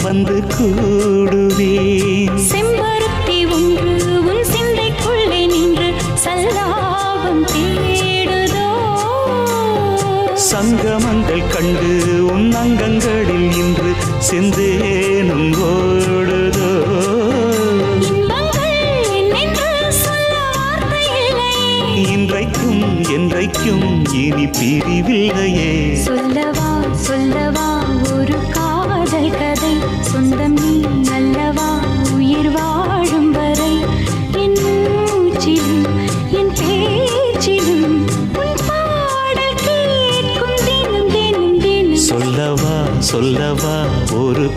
வந்து கூடுவேன். செம்பருத்தி ஒன்று உன் சிந்தைக்குள்ளே நின்று சல்லாபம் தேடுதோ. சங்கமங்கள் கண்டு உன் அங்கங்களில் இன்று செந்தேனும் ஓடுதோ. இன்பங்கள் என்னென்று சொல்ல வார்த்தை இல்லை. இன்றைக்கும் என்றைக்கும் இனி பிரிவில்லையே. சொல்லவா சொல்லவா ஒரு காதல் கதை, சொந்தம் நீ அல்லவா உயிர் வாழும் வரை. என் மூச்சிலும் என் பேச்சிலும் உன் பாடல் கேட்கும் தினம் தினம் தினம். சொல்லவா சொல்லவா ஒரு